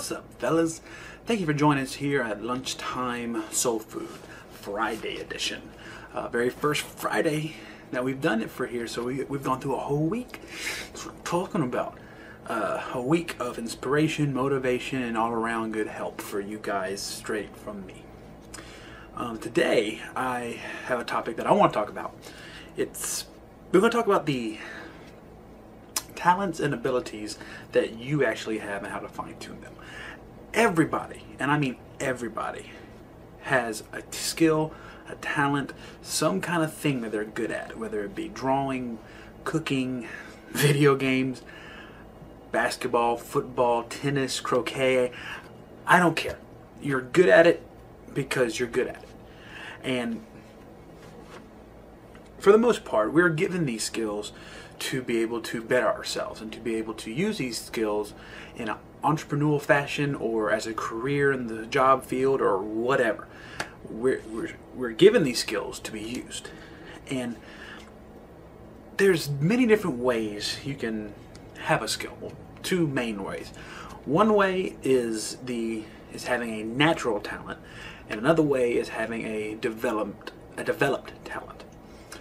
What's up, fellas? Thank you for joining us here at Lunchtime Soul Food Friday edition. Very first Friday that we've done it for here, so we've gone through a whole week. That's what we're talking about. A week of inspiration, motivation, and all-around good help for you guys straight from me. Today, I have a topic that I want to talk about. We're going to talk about the talents and abilities that you actually have and how to fine-tune them. Everybody, and I mean everybody, has a skill, a talent, some kind of thing that they're good at, whether it be drawing, cooking, video games, basketball, football, tennis, croquet. I don't care. You're good at it because you're good at it. And for the most part, we're given these skills to be able to better ourselves and to be able to use these skills in an entrepreneurial fashion or as a career in the job field or whatever. We're given these skills to be used. And there's many different ways you can have a skill. Well, two main ways. One way is having a natural talent, and another way is having a developed talent.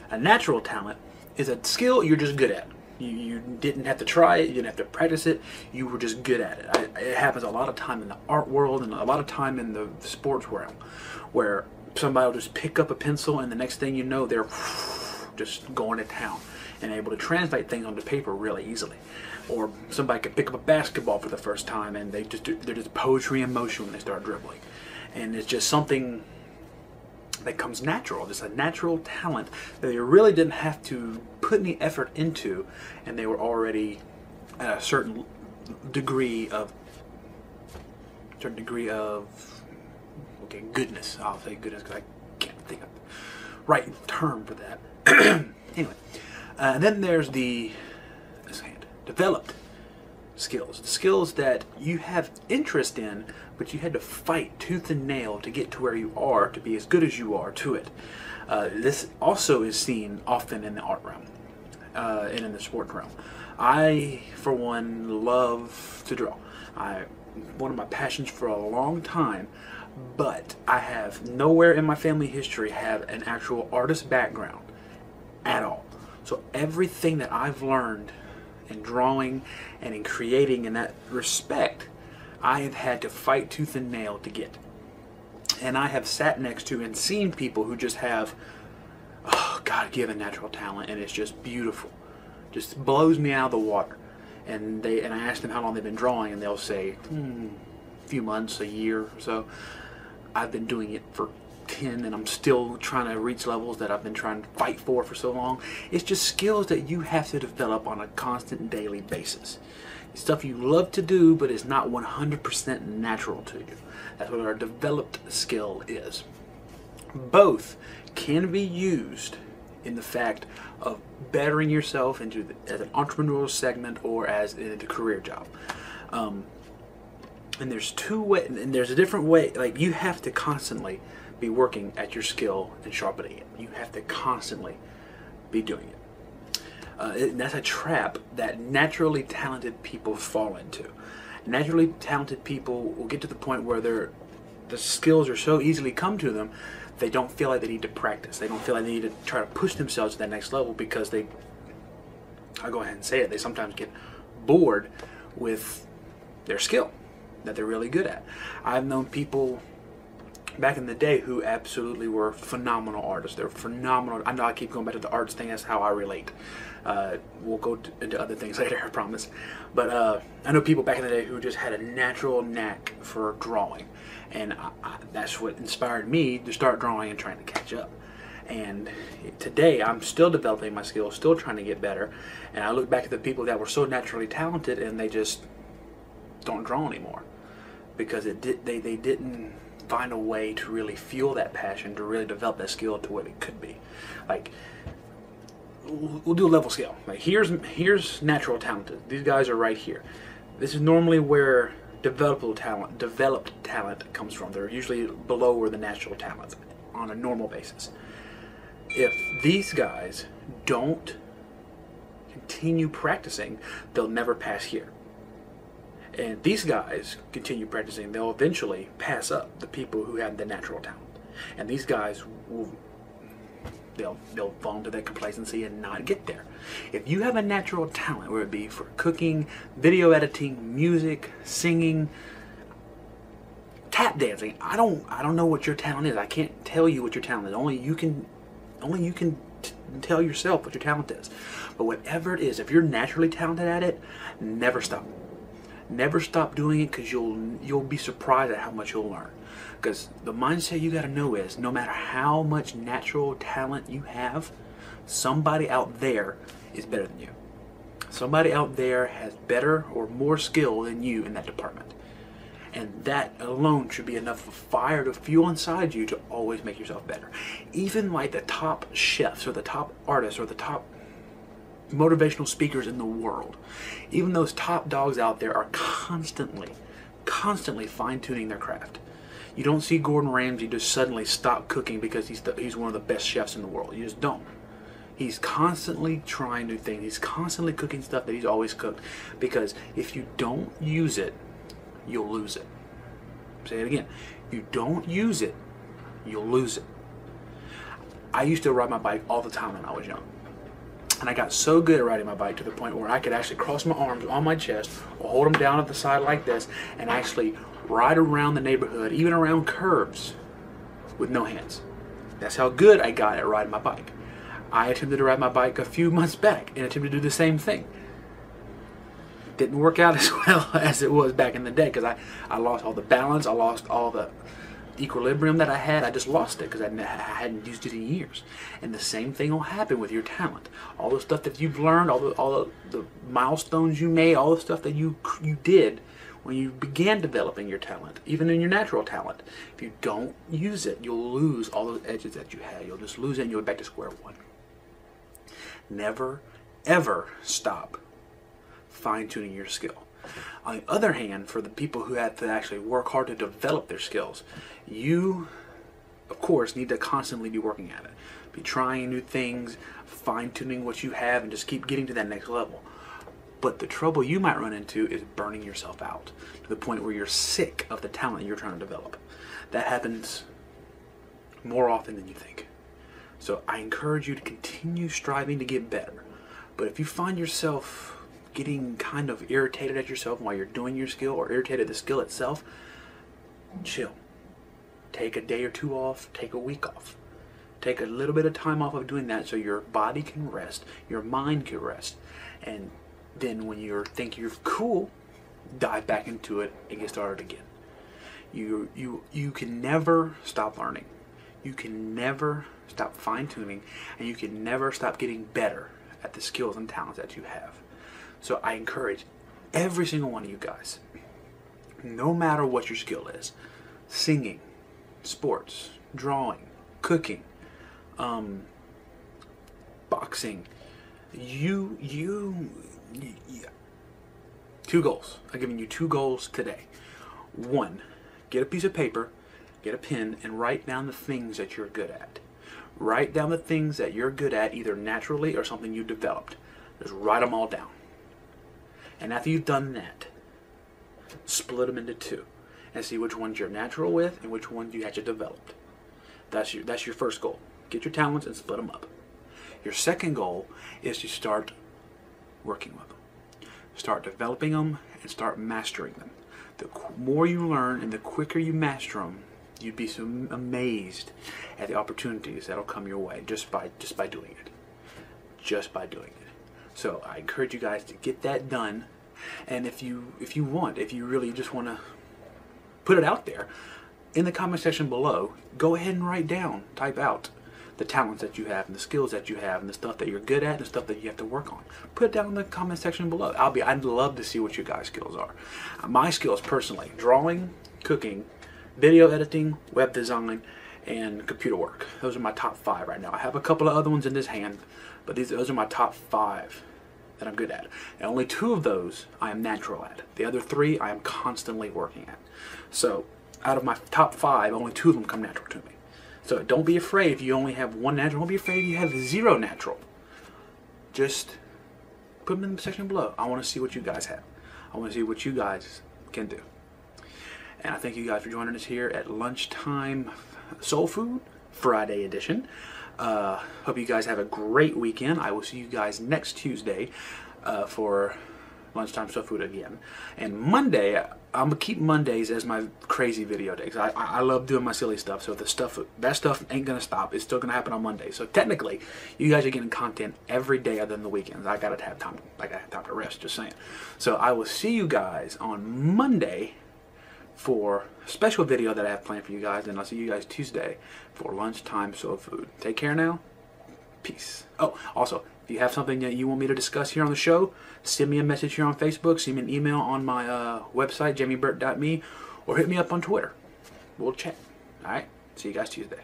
A natural talent is a skill you're just good at. You didn't have to try it, you didn't have to practice it, you were just good at it. It happens a lot of time in the art world and a lot of time in the sports realm, where somebody will just pick up a pencil and the next thing you know they're just going to town and able to translate things onto paper really easily. Or somebody could pick up a basketball for the first time and they're just poetry in motion when they start dribbling. And it's just something that comes natural, just a natural talent that they really didn't have to put any effort into, and they were already at a certain degree of goodness. I'll say goodness because I can't think of the right term for that. Anyway, and then there's the developed skills, the skills that you have interest in, but you had to fight tooth and nail to get to where you are, to be as good as you are to it. This also is seen often in the art realm and in the sport realm. I, for one, love to draw. One of my passions for a long time, but I have nowhere in my family history have an actual artist background at all. So everything that I've learned in drawing and in creating in that respect, I have had to fight tooth and nail to get. And I have sat next to and seen people who just have God-given natural talent, and it's just beautiful. Just blows me out of the water. And I ask them how long they've been drawing, and they'll say, a few months, a year or so. I've been doing it for 10, and I'm still trying to reach levels that I've been trying to fight for so long. It's just skills that you have to develop on a constant daily basis. It's stuff you love to do, but it's not 100% natural to you. That's what our developed skill is. Both can be used in the fact of bettering yourself as an entrepreneurial segment or as in a career job. And there's two ways, and there's a different way. Like, you have to constantly be working at your skill and sharpening it. You have to constantly be doing it. That's a trap that naturally talented people fall into. Naturally talented people will get to the point where the skills are so easily come to them, they don't feel like they need to practice. They don't feel like they need to try to push themselves to that next level because I'll go ahead and say it, they sometimes get bored with their skill that they're really good at. I've known people back in the day who absolutely were phenomenal artists. They're phenomenal. I know I keep going back to the arts thing. That's how I relate. We'll go into other things later, I promise. But I know people back in the day who just had a natural knack for drawing. And that's what inspired me to start drawing and trying to catch up. And today I'm still developing my skills, still trying to get better. And I look back at the people that were so naturally talented and they just don't draw anymore. Because they didn't find a way to really fuel that passion, to really develop that skill to what it could be. Like, we'll do a level scale. Like, here's natural talented. These guys are right here. This is normally where developed talent comes from. They're usually below where the natural talent on a normal basis. If these guys don't continue practicing, they'll never pass here. And these guys continue practicing, they'll eventually pass up the people who have the natural talent. And these guys will, they'll fall into that complacency and not get there. If you have a natural talent, whether it be for cooking, video editing, music, singing, tap dancing, I don't know what your talent is. I can't tell you what your talent is. Only you can tell yourself what your talent is. But whatever it is, if you're naturally talented at it, never stop. Never stop doing it, because you'll be surprised at how much you'll learn. Because the mindset you got to know is, no matter how much natural talent you have, somebody out there is better than you. Somebody out there has better or more skill than you in that department. And that alone should be enough of a fire to fuel inside you to always make yourself better. Even like the top chefs or the top artists or the top motivational speakers in the world, even those top dogs out there are constantly fine-tuning their craft. You don't see Gordon Ramsay just suddenly stop cooking because he's one of the best chefs in the world. You just don't. He's constantly trying new things. He's constantly cooking stuff that he's always cooked, because if you don't use it, you'll lose it. Say it again. You don't use it, you'll lose it. I used to ride my bike all the time when I was young. And I got so good at riding my bike to the point where I could actually cross my arms on my chest or hold them down at the side like this and actually ride around the neighborhood, even around curbs, with no hands. That's how good I got at riding my bike. I attempted to ride my bike a few months back and attempted to do the same thing. Didn't work out as well as it was back in the day, because I lost all the balance, I lost all the equilibrium that I had. I just lost it because I hadn't used it in years. And the same thing will happen with your talent. All the stuff that you've learned, all the milestones you made, all the stuff that you did when you began developing your talent, even in your natural talent. If you don't use it, you'll lose all those edges that you had. You'll just lose it and you'll be back to square one. Never, ever stop fine-tuning your skill. On the other hand, for the people who have to actually work hard to develop their skills, you, of course, need to constantly be working at it. Be trying new things, fine-tuning what you have, and just keep getting to that next level. But the trouble you might run into is burning yourself out to the point where you're sick of the talent you're trying to develop. That happens more often than you think. So I encourage you to continue striving to get better. But if you find yourself getting kind of irritated at yourself while you're doing your skill, or irritated at the skill itself, chill. Take a day or two off, take a week off. Take a little bit of time off of doing that so your body can rest, your mind can rest. And then when you think you're cool, dive back into it and get started again. You can never stop learning. You can never stop fine-tuning, and you can never stop getting better at the skills and talents that you have. So I encourage every single one of you guys, no matter what your skill is, singing, sports, drawing, cooking, boxing, two goals. I'm giving you 2 goals today. 1, get a piece of paper, get a pen, and write down the things that you're good at. Write down the things that you're good at, either naturally or something you developed. Just write them all down. And after you've done that, split them into 2 and see which ones you're natural with and which ones you actually developed. That's your first goal. Get your talents and split them up. Your second goal is to start working with them. Start developing them and start mastering them. The more you learn and the quicker you master them, you'd be so amazed at the opportunities that'll come your way just by doing it. Just by doing it. So I encourage you guys to get that done. And if you really just want to put it out there, in the comment section below, go ahead and write down, type out the talents that you have and the skills that you have and the stuff that you're good at and the stuff that you have to work on. Put it down in the comment section below. I'd love to see what your guys' skills are. My skills personally, drawing, cooking, video editing, web design, and computer work. Those are my top 5 right now. I have a couple of other ones in this hand, but those are my top 5 that I'm good at. And only 2 of those I am natural at. The other 3 I am constantly working at. So out of my top 5, only 2 of them come natural to me. So don't be afraid if you only have 1 natural. Don't be afraid if you have 0 natural. Just put them in the section below. I want to see what you guys have. I want to see what you guys can do. And I thank you guys for joining us here at Lunchtime Soul Food Friday edition. Hope you guys have a great weekend. I will see you guys next Tuesday for Lunchtime Soul Food again. And Monday, I'm gonna keep Mondays as my crazy video days. I love doing my silly stuff. So that stuff ain't gonna stop. It's still gonna happen on Monday. So technically, you guys are getting content every day other than the weekends. I gotta have time. I gotta have time to rest. Just saying. So I will see you guys on Monday for a special video that I have planned for you guys, and I'll see you guys Tuesday for Lunchtime Soul Food. Take care now. Peace. Oh, also, if you have something that you want me to discuss here on the show, send me a message here on Facebook, send me an email on my website, jamieburt.me, or hit me up on Twitter. We'll chat. All right? See you guys Tuesday.